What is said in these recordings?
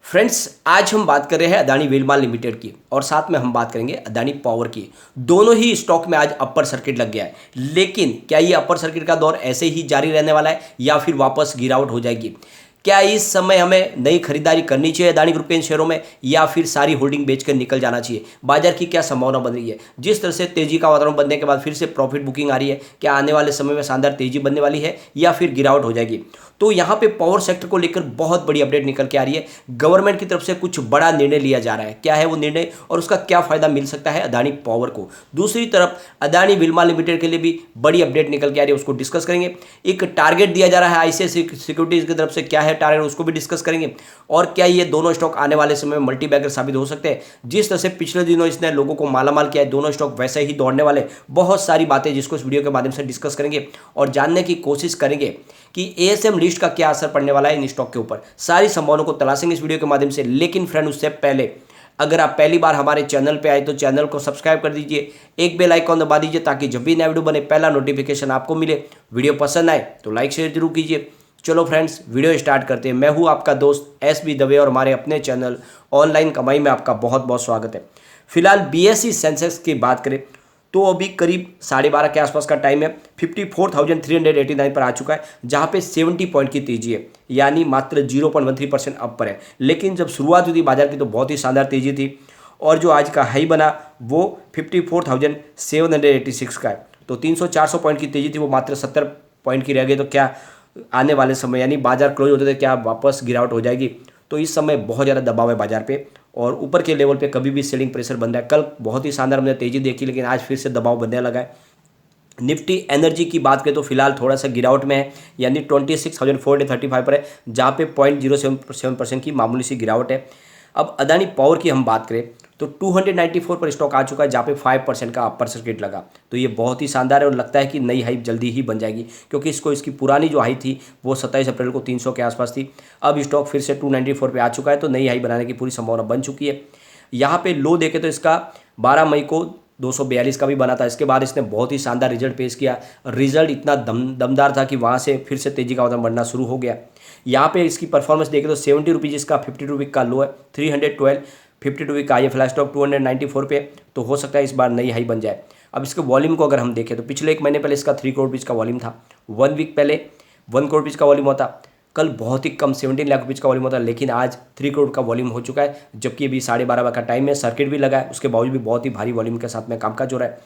Friends, आज हम बात कर रहे हैं अदानी विलमान लिमिटेड की और साथ में हम बात करेंगे अदानी पावर की। दोनों ही स्टॉक में आज अपर सर्किट लग गया है, लेकिन क्या ये अपर सर्किट का दौर ऐसे ही जारी रहने वाला है या फिर वापस गिरावट हो जाएगी? क्या इस समय हमें नई खरीदारी करनी चाहिए अदानी ग्रुप के इन शेयरों में या फिर सारी होल्डिंग बेचकर निकल जाना चाहिए? बाजार की क्या संभावना बन रही है? जिस तरह से तेजी का वातावरण बनने के बाद फिर से प्रॉफिट बुकिंग आ रही है, क्या आने वाले समय में शानदार तेजी बनने वाली है या फिर गिरावट हो जाएगी? तो यहाँ पे पावर सेक्टर को लेकर बहुत बड़ी अपडेट निकल के आ रही है। गवर्नमेंट की तरफ से कुछ बड़ा निर्णय लिया जा रहा है। क्या है वो निर्णय और उसका क्या फायदा मिल सकता है अदानी पावर को? दूसरी तरफ अदानी विल्मा लिमिटेड के लिए भी बड़ी अपडेट निकल के आ रही है, उसको डिस्कस करेंगे। एक टारगेट दिया जा रहा है आईसीआईसीआई सिक्योरिटीज की तरफ से, क्या है टारगेट उसको भी डिस्कस करेंगे। और क्या ये दोनों स्टॉक आने वाले समय में मल्टीबैगर साबित हो सकते हैं? जिस तरह से पिछले दिनों इसने लोगों को मालामाल किया है, दोनों स्टॉक वैसे ही दौड़ने वाले। बहुत सारी बातें जिसको इस वीडियो के माध्यम से डिस्कस करेंगे और जानने की कोशिश करेंगे कि एएसएम लिस्ट का क्या असर पड़ने वाला है इन स्टॉक के ऊपर। सारी संभावनाओं को तलाशेंगे इस वीडियो के माध्यम से। लेकिन फ्रेंड, उससे पहले अगर आप पहली बार हमारे चैनल पे आए तो चैनल को सब्सक्राइब कर दीजिए, एक बेल आइकॉन दबा दीजिए ताकि जब भी नया वीडियो बने पहला नोटिफिकेशन आपको मिले। वीडियो पसंद आए तो लाइक शेयर जरूर कीजिए। चलो फ्रेंड्स, वीडियो स्टार्ट करते हैं। मैं हूं आपका दोस्त एसबी दवे और हमारे अपने चैनल ऑनलाइन कमाई में आपका बहुत बहुत स्वागत है। फिलहाल बीएसई सेंसेक्स की बात करें तो अभी करीब 12:30 के आसपास का टाइम है। 54,389 पर आ चुका है, जहां पे 70 पॉइंट की तेजी है, यानी मात्र 0.13% अप पर है। लेकिन जब शुरुआत हुई थी बाजार की तो बहुत ही शानदार तेजी थी और जो आज का हाई बना वो 54,786 का है। तो 300-400 पॉइंट की तेजी थी, वो मात्र 70 पॉइंट की रह गई। तो क्या आने वाले समय यानी बाजार क्लोज होते थे क्या वापस गिरावट हो जाएगी? तो इस समय बहुत ज़्यादा दबाव है बाजार पे और ऊपर के लेवल पे कभी भी सेलिंग प्रेशर बन रहा है। कल बहुत ही शानदार हमने तेजी देखी, लेकिन आज फिर से दबाव बनने लगा है। निफ्टी एनर्जी की बात करें तो फिलहाल थोड़ा सा गिरावट में है, यानी 26,435 पर है, जहाँ पे 0.07% की मामूली सी गिरावट है। अब अदानी पावर की हम बात करें तो 294 पर स्टॉक आ चुका है, जहाँ पे 5% का अपर सर्किट लगा। तो ये बहुत ही शानदार है और लगता है कि नई हाई जल्दी ही बन जाएगी, क्योंकि इसकी पुरानी जो हाई थी वो 27 अप्रैल को 300 के आसपास थी। अब स्टॉक फिर से 294 पे आ चुका है, तो नई हाई बनाने की पूरी संभावना बन चुकी है। यहाँ पे लो देखे तो इसका 12 मई को 242 का भी बना था। इसके बाद इसने बहुत ही शानदार रिजल्ट पेश किया। रिजल्ट इतना दमदार था कि वहाँ से फिर से तेजी का वातावरण बढ़ना शुरू हो गया। यहाँ पे इसकी परफॉर्मेंस देखें तो 70 रुपीज़ इसका 52 वीक का लो है, 312 52 वीक का आई है। फ्लैश स्टॉक 294 पे, तो हो सकता है इस बार नई हाई बन जाए। अब इसके वॉल्यूम को अगर हम देखें तो पिछले एक महीने पहले इसका 3 करोड़ रुपीज़ का वॉल्यूम था। 1 वीक पहले 1 करोड़ रुपीज़ का वॉल्यूम होता। कल बहुत ही कम 17 लाख रुपीज़ का वॉल्यूम होता, लेकिन आज 3 करोड़ का वॉल्यूम हो चुका है। जबकि अभी 12:30 का टाइम है, सर्किट भी लगा है, उसके बावजूद भी बहुत ही भारी वॉल्यूम के साथ में कामकाज हो रहा है।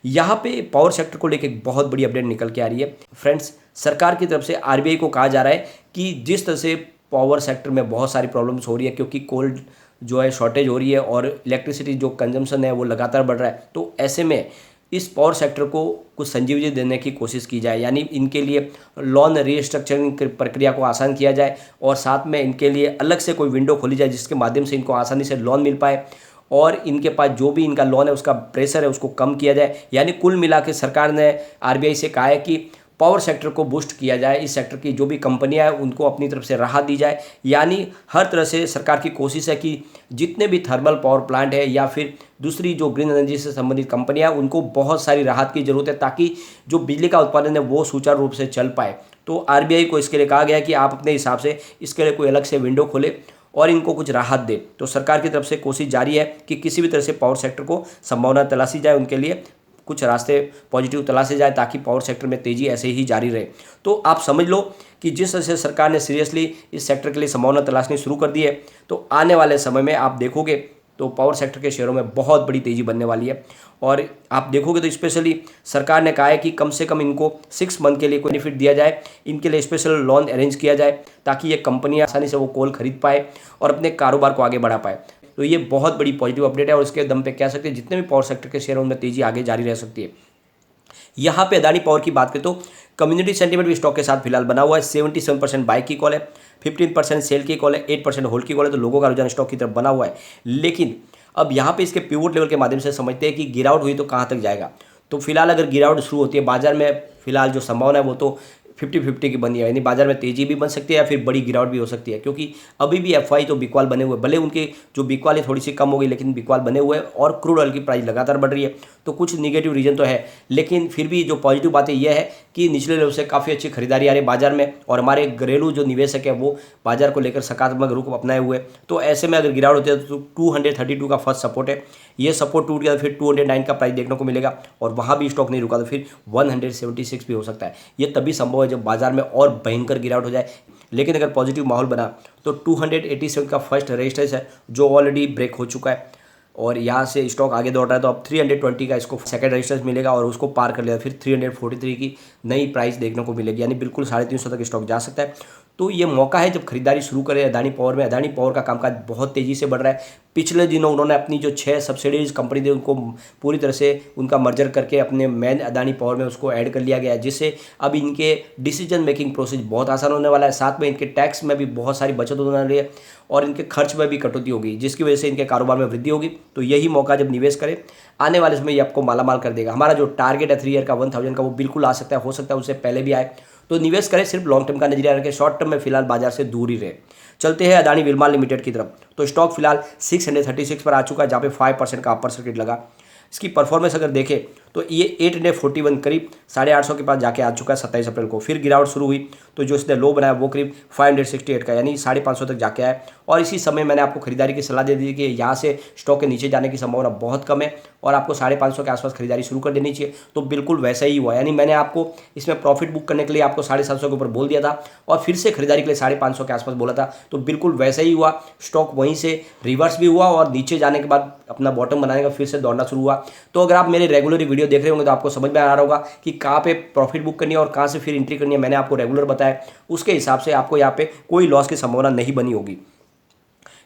यहाँ पे पावर सेक्टर को लेकर एक बहुत बड़ी अपडेट निकल के आ रही है। फ्रेंड्स, सरकार की तरफ से आरबीआई को कहा जा रहा है कि जिस तरह से पावर सेक्टर में बहुत सारी प्रॉब्लम्स हो रही है, क्योंकि कोल्ड जो है शॉर्टेज हो रही है और इलेक्ट्रिसिटी जो कंजम्पशन है वो लगातार बढ़ रहा है, तो ऐसे में इस पावर सेक्टर को कुछ संजीवनी देने की कोशिश की जाए, यानी इनके लिए लोन रीस्ट्रक्चरिंग प्रक्रिया को आसान किया जाए और साथ में इनके लिए अलग से कोई विंडो खोली जाए जिसके माध्यम से इनको आसानी से लोन मिल पाए और इनके पास जो भी इनका लोन है उसका प्रेशर है उसको कम किया जाए। यानी कुल मिला के सरकार ने आरबीआई से कहा है कि पावर सेक्टर को बूस्ट किया जाए, इस सेक्टर की जो भी कंपनियां हैं उनको अपनी तरफ से राहत दी जाए। यानी हर तरह से सरकार की कोशिश है कि जितने भी थर्मल पावर प्लांट है या फिर दूसरी जो ग्रीन एनर्जी से संबंधित कंपनियां हैं उनको बहुत सारी राहत की जरूरत है, ताकि जो बिजली का उत्पादन है वो सुचारू रूप से चल पाए। तो आरबीआई को इसके लिए कहा गया है कि आप अपने हिसाब से इसके लिए कोई अलग से विंडो खोले और इनको कुछ राहत दे। तो सरकार की तरफ से कोशिश जारी है कि किसी भी तरह से पावर सेक्टर को संभावना तलाशी जाए, उनके लिए कुछ रास्ते पॉजिटिव तलाशे जाए ताकि पावर सेक्टर में तेजी ऐसे ही जारी रहे। तो आप समझ लो कि जिस तरह से सरकार ने सीरियसली इस सेक्टर के लिए संभावना तलाशनी शुरू कर दी है, तो आने वाले समय में आप देखोगे तो पावर सेक्टर के शेयरों में बहुत बड़ी तेजी बनने वाली है। और आप देखोगे तो स्पेशली सरकार ने कहा है कि कम से कम इनको 6 मंथ के लिए कोई बेनिफिट दिया जाए, इनके लिए स्पेशल लोन अरेंज किया जाए ताकि ये कंपनियां आसानी से वो कोल खरीद पाए और अपने कारोबार को आगे बढ़ा पाए। तो ये बहुत बड़ी पॉजिटिव अपडेट है और इसके दम पे कह सकते हैं जितने भी पावर सेक्टर के शेयर हैं उनमें तेजी आगे जारी रह सकती है। यहाँ पे अदानी पावर की बात करें तो कम्युनिटी सेंटीमेंट भी स्टॉक के साथ फिलहाल बना हुआ है। 77% बाय की कॉल है, 15% सेल की कॉल है, 8% होल्ड की कॉल है। तो लोगों का रुझान स्टॉक की तरफ बना हुआ है। लेकिन अब यहाँ पे इसके पिवोट लेवल के माध्यम से समझते हैं कि गिरावट हुई तो कहाँ तक जाएगा। तो फिलहाल अगर गिरावट शुरू होती है बाजार में, फिलहाल जो संभावना है वो तो 50-50 की बनी है, यानी बाजार में तेजी भी बन सकती है या फिर बड़ी गिरावट भी हो सकती है, क्योंकि अभी भी एफआई तो बिकवाल बने हुए, भले उनके जो बिकवाल है थोड़ी सी कम हो गई लेकिन बिकवाल बने हुए हैं और क्रूड ऑयल की प्राइस लगातार बढ़ रही है। तो कुछ निगेटिव रीजन तो है, लेकिन फिर भी जो पॉजिटिव बात है यह है कि निचले लेवल से काफ़ी अच्छी खरीदारी आ रही है बाजार में और हमारे घरेलू जो निवेशक है वो बाजार को लेकर सकारात्मक रुख अपनाए हुए। तो ऐसे में अगर गिरावट होती है तो 232 का फर्स्ट सपोर्ट है, ये सपोर्ट टूट गया तो फिर 209 का प्राइस देखने को मिलेगा और वहाँ भी स्टॉक नहीं रुका तो फिर 176 भी हो सकता है। ये तभी संभव है जब बाजार में और भयंकर गिरावट हो जाए, लेकिन अगर पॉजिटिव माहौल बना तो 287 का फर्स्ट रेजिस्टेंस है जो ऑलरेडी ब्रेक हो चुका है और यहाँ से स्टॉक आगे दौड़ रहा है। तो अब 320 का इसको सेकंड रेजिस्टेंस मिलेगा और उसको पार कर लिया फिर 343 की नई प्राइस देखने को मिलेगी, यानी बिल्कुल 350 तक स्टॉक जा सकता है। तो ये मौका है जब खरीदारी शुरू करें अदानी पावर में। अदानी पावर का कामकाज बहुत तेज़ी से बढ़ रहा है। पिछले दिनों उन्होंने अपनी जो 6 सब्सिडीज कंपनी थी उनको पूरी तरह से उनका मर्जर करके अपने मेन अदानी पावर में उसको ऐड कर लिया गया है, जिससे अब इनके डिसीजन मेकिंग प्रोसेस बहुत आसान होने वाला है। साथ में इनके टैक्स में भी बहुत सारी बचत होने वाली है और इनके खर्च में भी कटौती होगी, जिसकी वजह से इनके कारोबार में वृद्धि होगी। तो यही मौका जब निवेश करें आने वाले समय ये आपको मालामाल कर देगा। हमारा जो टारगेट है 3 ईयर का 1000 का वो बिल्कुल आ सकता है, हो सकता है उससे पहले भी आए। तो निवेश करें, सिर्फ लॉन्ग टर्म का नजरिया रखें, शॉर्ट टर्म में फिलहाल बाजार से दूर ही रहे। चलते हैं अदानी विल्मर लिमिटेड की तरफ। तो स्टॉक फिलहाल 636 पर आ चुका है जहाँ पे 5% का अपर सर्किट लगा। इसकी परफॉर्मेंस अगर देखें तो ये 841 करीब 850 के पास जाके आ चुका है 27 अप्रैल को। फिर गिरावट शुरू हुई तो जो इसने लो बनाया वो करीब 568 का, यानी 550 तक जाके आया और इसी समय मैंने आपको खरीदारी की सलाह दे दी कि यहाँ से स्टॉक के नीचे जाने की संभावना बहुत कम है और आपको 550 के आसपास खरीदारी शुरू कर देनी चाहिए। तो बिल्कुल वैसा ही हुआ, यानी मैंने आपको इसमें प्रॉफिट बुक करने के लिए आपको 750 के ऊपर बोल दिया था और फिर से खरीदारी के लिए 550 के आसपास बोला था। तो बिल्कुल वैसा ही हुआ, स्टॉक वहीं से रिवर्स भी हुआ और नीचे जाने के बाद अपना बॉटम बनाने का फिर से दौड़ना शुरू हुआ। तो अगर आप मेरे रेगुलर वीडियो देख रहे होंगे तो आपको समझ में आ रहा होगा कि कहाँ पे प्रॉफिट बुक करनी है और कहाँ से फिर एंट्री करनी है। मैंने आपको रेगुलर बताया, उसके हिसाब से आपको यहाँ पे कोई लॉस की संभावना नहीं बनी होगी।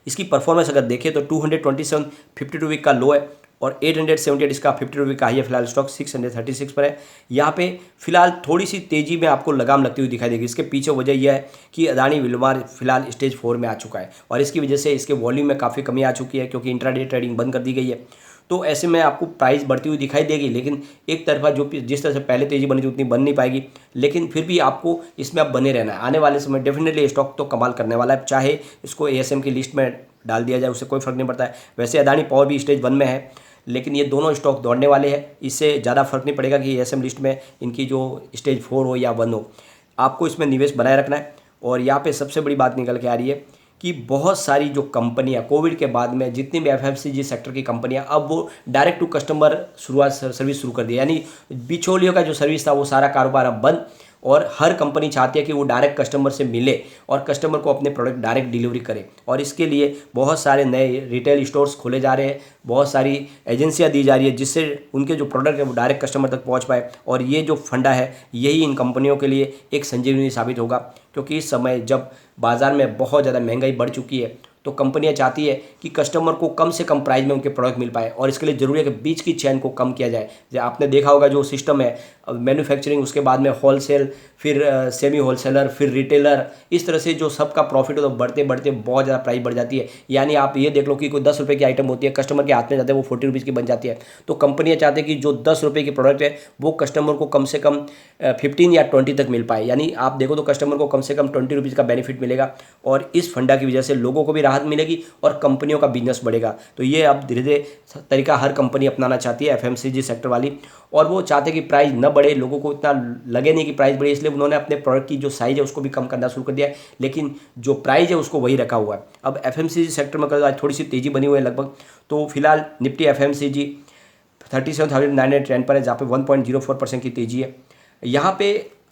इसकी परफॉर्मेंस अगर देखें तो 227 52 वीक का लो है और 878 इसका 52 वीक का हाई है। फिलहाल स्टॉक 636 पर है। यहाँ पे फिलहाल थोड़ी सी तेजी में आपको लगाम लगती हुई दिखाई देगी। इसके पीछे वजह यह है कि अदानी विल्मर फिलहाल स्टेज 4 में आ चुका है और इसकी वजह से इसके वॉल्यूम में काफ़ी कमी आ चुकी है क्योंकि इंट्राडे ट्रेडिंग बंद कर दी गई है। तो ऐसे में आपको प्राइस बढ़ती हुई दिखाई देगी, लेकिन एक तरफा जो जिस तरह से पहले तेजी बनी थी उतनी बन नहीं पाएगी। लेकिन फिर भी आपको इसमें अब बने रहना है। आने वाले समय डेफिनेटली स्टॉक तो कमाल करने वाला है, चाहे इसको एएसएम की लिस्ट में डाल दिया जाए उससे कोई फर्क नहीं पड़ता है। वैसे अदानी पावर भी स्टेज 1 में है, लेकिन ये दोनों स्टॉक दौड़ने वाले हैं। इससे ज़्यादा फर्क नहीं पड़ेगा कि एएसएम लिस्ट में इनकी जो स्टेज 4 हो या 1 हो, आपको इसमें निवेश बनाए रखना है। और यहाँ पे सबसे बड़ी बात निकल के आ रही है कि बहुत सारी जो कंपनियां कोविड के बाद में जितनी भी एफएमसीजी सेक्टर की कंपनियां अब वो डायरेक्ट टू कस्टमर सर्विस शुरू कर दी, यानी बिचौलियों का जो सर्विस था वो सारा कारोबार अब बंद और हर कंपनी चाहती है कि वो डायरेक्ट कस्टमर से मिले और कस्टमर को अपने प्रोडक्ट डायरेक्ट डिलीवरी करे। और इसके लिए बहुत सारे नए रिटेल स्टोर्स खोले जा रहे हैं, बहुत सारी एजेंसियां दी जा रही है जिससे उनके जो प्रोडक्ट है वो डायरेक्ट कस्टमर तक पहुंच पाए। और ये जो फंडा है यही इन कंपनियों के लिए एक संजीवनी साबित होगा, क्योंकि इस समय जब बाज़ार में बहुत ज़्यादा महंगाई बढ़ चुकी है तो कंपनियां चाहती है कि कस्टमर को कम से कम प्राइस में उनके प्रोडक्ट मिल पाए और इसके लिए ज़रूरी है कि बीच की चैन को कम किया जाए। जैसे आपने देखा होगा जो सिस्टम है मैन्युफैक्चरिंग, उसके बाद में होलसेल, फिर सेमी होलसेलर, फिर रिटेलर, इस तरह से जो सबका प्रॉफिट है तो बढ़ते बढ़ते बहुत ज़्यादा प्राइस बढ़ जाती है। यानी आप ये देख लो कि कोई 10 रुपये की आइटम होती है, कस्टमर के हाथ में जाते हैं वो 40 रुपीज़ की बन जाती है। तो कंपनियाँ चाहती है कि जो 10 रुपये की प्रोडक्ट है वो कस्टमर को कम से कम 15 या 20 तक मिल पाए। यानी आप देखो तो कस्टमर को कम से कम 20 रुपीज़ का बेनिफिट मिलेगा और इस फंडा की वजह से लोगों को भी राहत मिलेगी और कंपनियों का बिजनेस बढ़ेगा। तो ये अब धीरे धीरे तरीका हर कंपनी अपनाना चाहती है, एफएमसीजी सेक्टर वाली, और वो चाहते हैं कि प्राइस न बढ़े, लोगों को इतना लगे नहीं कि प्राइस बढ़े, इसलिए उन्होंने अपने प्रोडक्ट की जो साइज़ है उसको भी कम करना शुरू कर दिया है, लेकिन जो प्राइस है उसको वही रखा हुआ है। अब एफएमसीजी सेक्टर में आज थोड़ी सी तेज़ी बनी हुई है लगभग। तो फिलहाल निफ्टी एफएमसीजी 37,910 पर है जहाँ पे 1.04% की तेज़ी है। यहाँ पे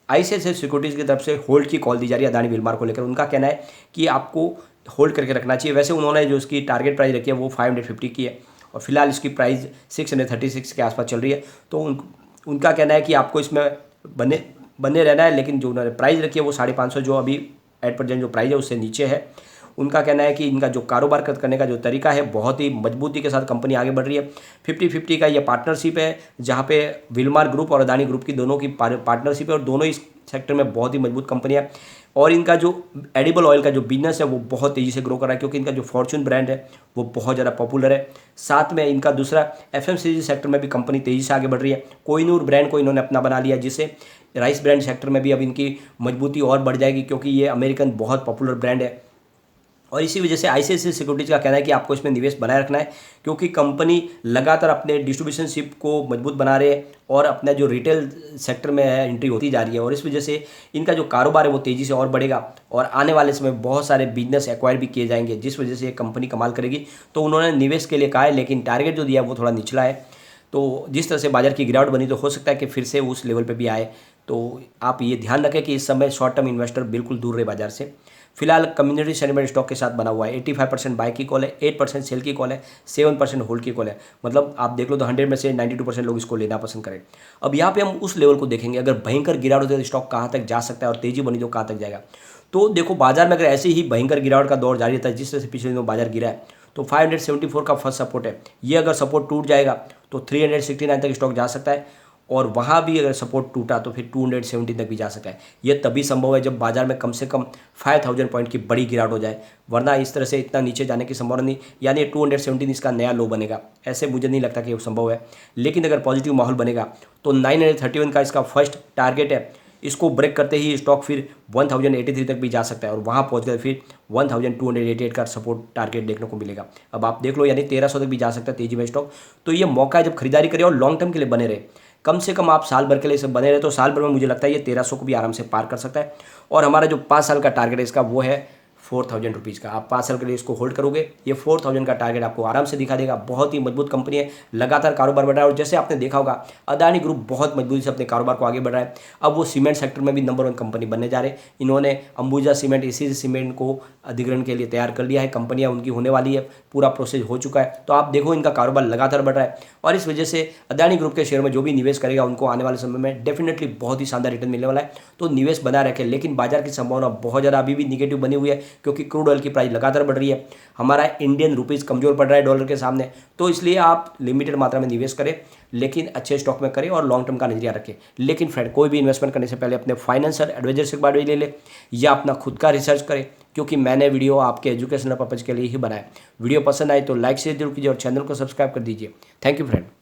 आईसीआईसीआई सिक्योरिटीज़ की तरफ से होल्ड की कॉल दी जा रही है अदानी विल्मर को लेकर। उनका कहना है कि आपको होल्ड करके रखना चाहिए। वैसे उन्होंने जो उसकी टारगेट प्राइस रखी है वो 550 की है और फिलहाल इसकी प्राइस 636 के आसपास चल रही है। तो उनका कहना है कि आपको इसमें बने रहना है, लेकिन जो उन्होंने प्राइस रखी है वो 550 जो अभी एट प्रेजेंट जो प्राइस है उससे नीचे है। उनका कहना है कि इनका जो कारोबार करने का जो तरीका है बहुत ही मजबूती के साथ कंपनी आगे बढ़ रही है। 50-50 का ये पार्टनरशिप है जहाँ पे विल्मर ग्रुप और अदानी ग्रुप की दोनों की पार्टनरशिप है और दोनों इस सेक्टर में बहुत ही मजबूत कंपनी है। और इनका जो एडिबल ऑयल का जो बिजनेस है वो बहुत तेज़ी से ग्रो कर रहा है, क्योंकि इनका जो फॉर्च्यून ब्रांड है वो बहुत ज़्यादा पॉपुलर है। साथ में इनका दूसरा FMCG सेक्टर में भी कंपनी तेज़ी से आगे बढ़ रही है। कोहिनूर ब्रांड को इन्होंने अपना बना लिया, जिससे राइस ब्रांड सेक्टर में भी अब इनकी मजबूती और बढ़ जाएगी, क्योंकि ये अमेरिकन बहुत पॉपुलर ब्रांड है। और इसी वजह से ICICI सिक्योरिटीज़ का कहना है कि आपको इसमें निवेश बनाए रखना है, क्योंकि कंपनी लगातार अपने डिस्ट्रीब्यूशनशिप को मजबूत बना रहे हैं और अपना जो रिटेल सेक्टर में है एंट्री होती जा रही है, और इस वजह से इनका जो कारोबार है वो तेज़ी से और बढ़ेगा और आने वाले समय में बहुत सारे बिजनेस एक्वायर भी किए जाएंगे, जिस वजह से ये कंपनी कमाल करेगी। तो उन्होंने निवेश के लिए कहा है, लेकिन टारगेट जो दिया है वो थोड़ा निचला है। तो जिस तरह से बाजार की गिरावट बनी, तो हो सकता है कि फिर से उस लेवल पे भी आए। तो आप ये ध्यान रखें कि इस समय शॉर्ट टर्म इन्वेस्टर बिल्कुल दूर रहे बाजार से। फिलहाल कम्युनिटी सेंटिमेंट स्टॉक के साथ बना हुआ है। 85% बाय की कॉल है, 8% सेल की कॉल है, 7% होल्ड की कॉल है। मतलब आप देख लो तो 100 में से 92% लोग इसको लेना पसंद करें। अब यहाँ पे हम उस लेवल को देखेंगे, अगर भयंकर गिरावट होती है तो स्टॉक कहाँ तक जा सकता है और तेजी बनी तो कहाँ तक जाएगा। तो देखो, बाजार में अगर ऐसे ही भयंकर गिरावट का दौर जारी रहता है जिस तरह से पिछले दिनों बाजार गिरा है, तो 574 का फर्स्ट सपोर्ट है। ये अगर सपोर्ट टूट जाएगा तो 369 तक स्टॉक जा सकता है, और वहाँ भी अगर सपोर्ट टूटा तो फिर 270 तक भी जा सकता है। ये तभी संभव है जब बाजार में कम से कम 5000 पॉइंट की बड़ी गिरावट हो जाए, वरना इस तरह से इतना नीचे जाने की संभावना नहीं, यानी 217 इसका नया लो बनेगा। ऐसे मुझे नहीं लगता कि वो संभव है, लेकिन अगर पॉजिटिव माहौल बनेगा तो 931 का इसका फर्स्ट टारगेट है। इसको ब्रेक करते ही स्टॉक फिर 1083 तक भी जा सकता है, और वहाँ पहुँच कर फिर 1288 का सपोर्ट टारगेट देखने को मिलेगा। अब आप देख लो, यानी 1300 तक भी जा सकता है तेजी में स्टॉक। तो ये मौका है जब खरीदारी करें और लॉन्ग टर्म के लिए बने रहे। कम से कम आप साल भर के लिए सब बने रहे तो साल भर में मुझे लगता है ये 1300 को भी आराम से पार कर सकता है। और हमारा जो 5 साल का टारगेट है इसका वो है 4000 रुपीज़ का। आप 5 साल के लिए इसको होल्ड करोगे, ये 4000 का टारगेट आपको आराम से दिखा देगा। बहुत ही मजबूत कंपनी है, लगातार कारोबार बढ़ रहा है, और जैसे आपने देखा होगा अदानी ग्रुप बहुत मजबूती से अपने कारोबार को आगे बढ़ रहा है। अब वो सीमेंट सेक्टर में भी नंबर 1 कंपनी बनने जा रहे हैं। इन्होंने अंबुजा सीमेंट, इसी सीमेंट को अधिग्रहण के लिए तैयार कर लिया है। कंपनियां उनकी होने वाली है, पूरा प्रोसेस हो चुका है। तो आप देखो, इनका कारोबार लगातार बढ़ रहा है, और इस वजह से अदानी ग्रुप के शेयर में जो भी निवेश करेगा उनको आने वाले समय में डेफिनेटली बहुत ही शानदार रिटर्न मिलने वाला है। तो निवेश बना रखें, लेकिन बाजार की संभावना बहुत ज़्यादा अभी भी निगेटिव बनी हुई है, क्योंकि क्रूड ऑयल की प्राइस लगातार बढ़ रही है। हमारा इंडियन रुपीस कमजोर पड़ रहा है डॉलर के सामने। तो इसलिए आप लिमिटेड मात्रा में निवेश करें, लेकिन अच्छे स्टॉक में करें और लॉन्ग टर्म का नजरिया रखें। लेकिन फ्रेंड, कोई भी इन्वेस्टमेंट करने से पहले अपने फाइनेंशियल एडवाइजर से बात ले ले, या अपना खुद का रिसर्च करें, क्योंकि मैंने वीडियो आपके एजुकेशनल पर्पज के लिए ही बनाया। वीडियो पसंद आए तो लाइक शेयर जरूर कीजिए और चैनल को सब्सक्राइब कर दीजिए। Thank you friend.